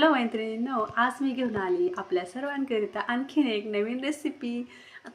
Hello मैत्रिणींनो, आज मी घेऊन आली आपल्या सर्वांकरिता आणखीन एक नवीन रेसिपी।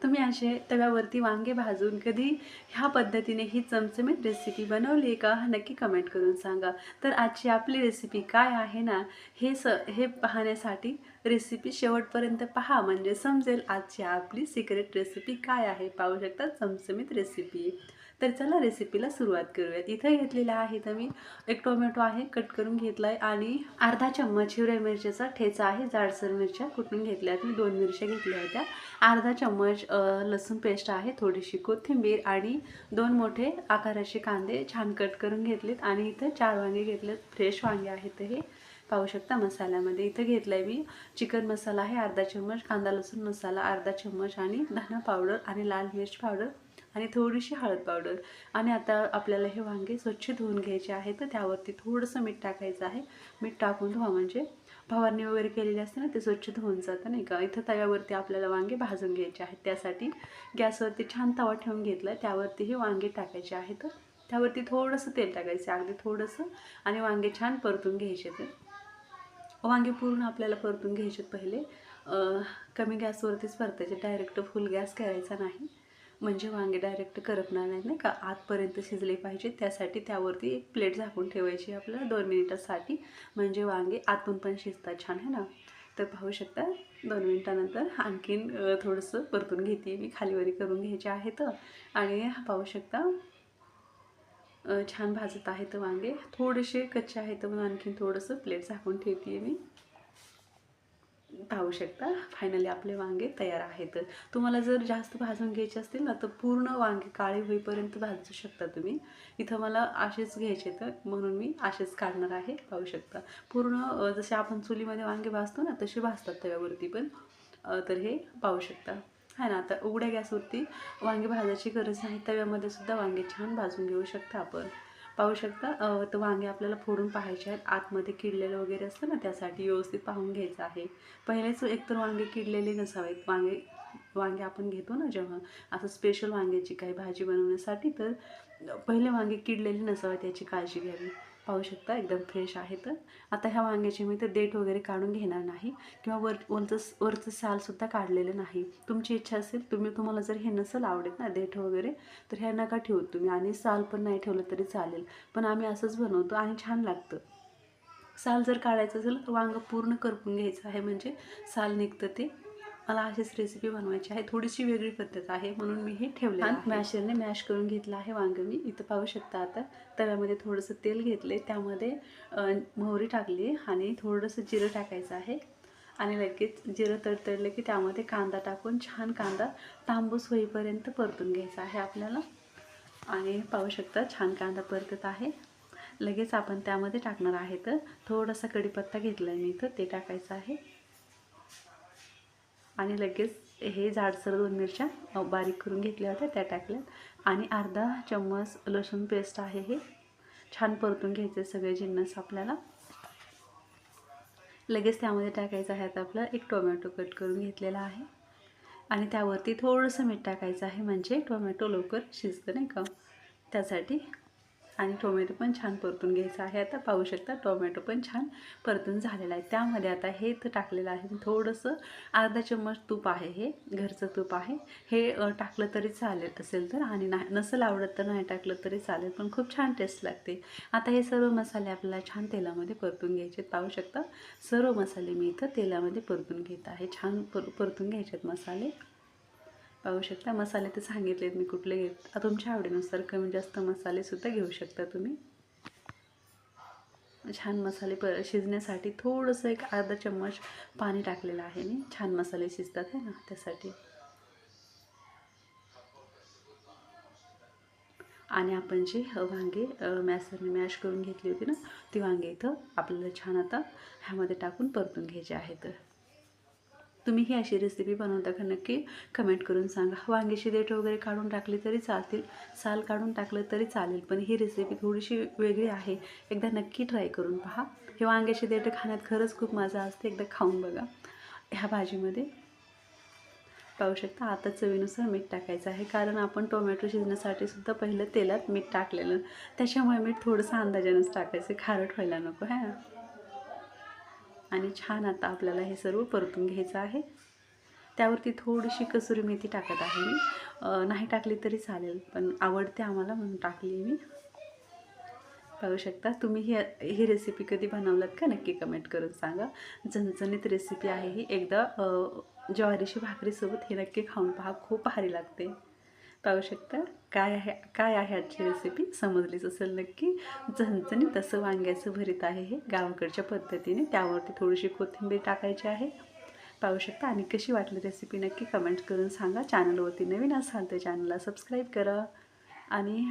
तुम्ही असे तव्यावरती वांगे भाजून कधी ह्या पद्धतीने ही चमचमीत रेसिपी बनवली का? नक्की कमेंट करून सांगा। तर आजची आपली रेसिपी काय आहे ना, हे पाहण्यासाठी रेसिपी शेवटपर्यंत पहा, म्हणजे समजेल आजची आपली सिक्रेट रेसिपी काय आहे। पाहू शकता चमचमीत रेसिपी। तर चला रेसिपीला सुरुवात करूयात। इथे घेतलेला आहे तर मी एक टोमॅटो आहे कट करून घेतलाय आणि अर्धा चम्मच हिरव्या मिरचीचा ठेचा आहे, जाडसर मिरच्या कुटून घेतल्यात मी 2 मिरच्या घेतल्या होत्या, अर्धा चम्मच लसूण पेस्ट आहे, थोडीशी कोथिंबीर आणि 2 मोठे आकाराचे कांदे छान कट करून घेतलेत आणि इथे 4 वांगे घेतलेत, फ्रेश वांगे आहेत हे पाहू शकता। मसाल्यामध्ये इथे घेतलाय मी चिकन मसाला आहे अर्धा चम्मच, कांदा लसूण मसाला अर्धा चम्मच आणि धना पावडर आणि लाल मिर्च पावडर आणि थोडीशी हळद पावडर। आणि आता आपल्याला हे वांगे स्वच्छ धुवून घ्यायचे आहेत, तर त्यावरती थोडंसं मीठ टाकायचं आहे। मीठ टाकून धुवा, म्हणजे फवारणी वगैरे केलेली असते ना, ते स्वच्छ धुवून जातं नाही का। इथं तव्यावरती आपल्याला वांगे भाजून घ्यायचे आहेत, त्यासाठी गॅसवरती छान तवा ठेवून घेतला, त्यावरती हे वांगे टाकायचे आहेत, त्यावरती थोडंसं तेल टाकायचं अगदी थोडंसं आणि वांगे छान परतून घ्यायचे। तर वांगे पूर्ण आपल्याला परतून घ्यायचे पहिले, कमी गॅसवरतीच परतायचे, डायरेक्ट फुल गॅस करायचा नाही, म्हणजे वांगे डायरेक्ट करपणार नाहीत नाही का, आतपर्यंत शिजले पाहिजे। त्यासाठी त्यावरती एक प्लेट झाकून ठेवायची आपल्याला 2 मिनिटासाठी, म्हणजे वांगे आतून पण शिजतात छान है ना। तर पाहू शकता 2 मिनिटानंतर आणखीन थोडंसं परतून घेते मी, खालीवरी करून घ्यायचे आहेत आणि पाहू शकता छान भाजत आहेत वांगे, थोडेसे कच्चे आहेत पण आणखीन थोडंसं प्लेट झाकून ठेवते मी। पाहू शकता फायनली आपले वांगे तयार आहेत। तुम्हाला जर जास्त भाजून घ्यायचे असतील ना, तर पूर्ण वांगे काळे होईपर्यंत भाजू शकता तुम्ही। इथं मला असेच घ्यायचे, तर म्हणून मी असेच काढणार आहे। पाहू शकता पूर्ण जसे आपण चुलीमध्ये वांगे भाजतो ना, तसे भाजतात तव्यावरती पण। तर हे पाहू शकता है ना। आता उघड्या गॅसवरती वांगे भाजायची गरज नाही, तव्यामध्ये सुद्धा वांगे छान भाजून घेऊ शकता आपण। पाहू शकता तर वांगे आपल्याला फोडून पाहायचे आहेत, आतमध्ये किडलेलं वगैरे असतं ना, त्यासाठी व्यवस्थित पाहून घ्यायचं आहे। पहिलेच एकतर वांगे किडलेले नसावेत, वांगे आपण घेतो ना जेव्हा असं स्पेशल वांग्याची काही भाजी बनवण्यासाठी, तर पहिले वांगे किडलेले नसावेत याची काळजी घ्यावी। पाहू शकता एकदम फ्रेश आहेत। आता ह्या वांग्याचे मी तर देठ वगैरे काढून घेणार नाही, किंवा वरचं सालसुद्धा काढलेलं नाही। तुमची इच्छा असेल, तुम्हाला जर हे नसेल आवडत ना देठ वगैरे, तर ह्या नका ठेवू तुम्ही, आणि साल पण नाही ठेवलं तरी चालेल, पण आम्ही असंच बनवतो आणि छान लागतं। साल जर काढायचं असेल तर वांगं पूर्ण करपून घ्यायचं आहे, म्हणजे साल निघतं ते। मला अशीच रेसिपी बनवायची आहे, थोडीशी वेगळी पद्धत आहे म्हणून मी हे ठेवले आहे। मॅशरने मॅश करून घेतलं आहे वांगं मी। इथं पाहू शकता आता तव्यामध्ये थोडंसं तेल घेतले, त्यामध्ये मोहरी टाकली आणि थोडंसं जिरं टाकायचं आहे, आणि लगेच जिरं तडतडलं की त्यामध्ये कांदा टाकून छान कांदा तांबूस होईपर्यंत परतून घ्यायचा आहे आपल्याला। आणि पाहू शकता छान कांदा परतत आहे, लगेच आपण त्यामध्ये टाकणार आहे तर थोडासा कढीपत्ता घेतला मी इथं, ते टाकायचं आहे, आणि लगेच हे जाडसर 2 मिरच्या बारीक करून घेतल्या होत्या त्या टाकल्यात, आणि अर्धा चम्मच लसूण पेस्ट आहे, हे छान परतून घ्यायचे सगळे जिन्नस आपल्याला। लगेच त्यामध्ये टाकायचं आहे आता आपला एक टोमॅटो कट करून घेतलेला आहे, आणि त्यावरती थोडंसं मीठ टाकायचं आहे, म्हणजे टोमॅटो लवकर शिजतं नाही का, त्यासाठी। आणि टोमॅटो पण छान परतून घ्यायचं आहे। आता पाहू शकता टोमॅटो पण छान परतून झालेला आहे। त्यामध्ये आता हे तर टाकलेलं आहे थोडंसं, अर्धा चम्मच तूप आहे, हे घरचं तूप आहे, हे टाकलं तरी चालेल असेल तर, आणि नसेल आवडत तर नाही टाकलं तरी चालेल, पण खूप छान टेस्ट लागते। आता हे सर्व मसाले आपल्याला छान तेलामध्ये परतून घ्यायचे। पाहू शकता सर्व मसाले मी इथं तेलामध्ये परतून घेत आहे, छान परतून घ्यायचेत मसाले। पाहू शकता मसाले तर सांगितलेत मी कुठले घेत, तुमच्या आवडीनुसार कमी जास्त मसालेसुद्धा घेऊ शकता तुम्ही। छान मसाले शिजण्यासाठी थोडंसं एक अर्धा चम्मच पाणी टाकलेलं आहे मी, छान मसाले शिजतात है ना त्यासाठी। आणि आपण जे वांगे मॅशरने मॅश करून घेतली होती ना, ती वांगे इथं आपल्याला छान आता ह्यामध्ये टाकून परतून घ्यायचे आहेत। तुम्ही ही अशी रेसिपी बनवता का? नक्की कमेंट करून सांगा। वांग्याची देठ वगैरे काढून टाकली तरी चालतील, साल काढून टाकलं तरी चालेल, पण ही रेसिपी थोडीशी वेगळी आहे, एकदा नक्की ट्राय करून पहा। हे वांग्याची देठ खाण्यात खरंच खूप मजा असते, एकदा खाऊन बघा ह्या भाजीमध्ये। पाहू शकता आता चवीनुसार मीठ टाकायचं आहे, कारण आपण टोमॅटो शिजण्यासाठी सुद्धा पहिलं तेलात मीठ टाकलेलं, त्याच्यामुळे मीठ थोडंसं अंदाजानेच टाकायचं, खारट व्हायला नको है ना। आणि छान आता आपल्याला हे सर्व परतून घ्यायचं आहे. त्यावरती थोडीशी कसुरी मेथी टाकत आहे मी. नाही टाकली तरी चालेल, पण आवडते आम्हाला म्हणून टाकली मी. पाहू शकता तुम्ही ही रेसिपी कधी बनवलात का नक्की कमेंट करून सांगा. झणझणीत रेसिपी आहे ही. एकदा ज्वारीची भाकरीसोबत हे नक्की खाऊन पहा, खूप भारी लागते. पाहू शकता काय आहे आजची रेसिपी, समजलीच असेल नक्की. झणझणीत असं वांग्याचं भरीत आहे हे गावाकडच्या पद्धतीने. त्यावरती थोडीशी कोथिंबीर टाकायची आहे. पाहू शकता. आणि कशी वाटली रेसिपी नक्की कमेंट करून सांगा. चॅनलवरती नवीन असाल तर चॅनलला सबस्क्राईब करा आणि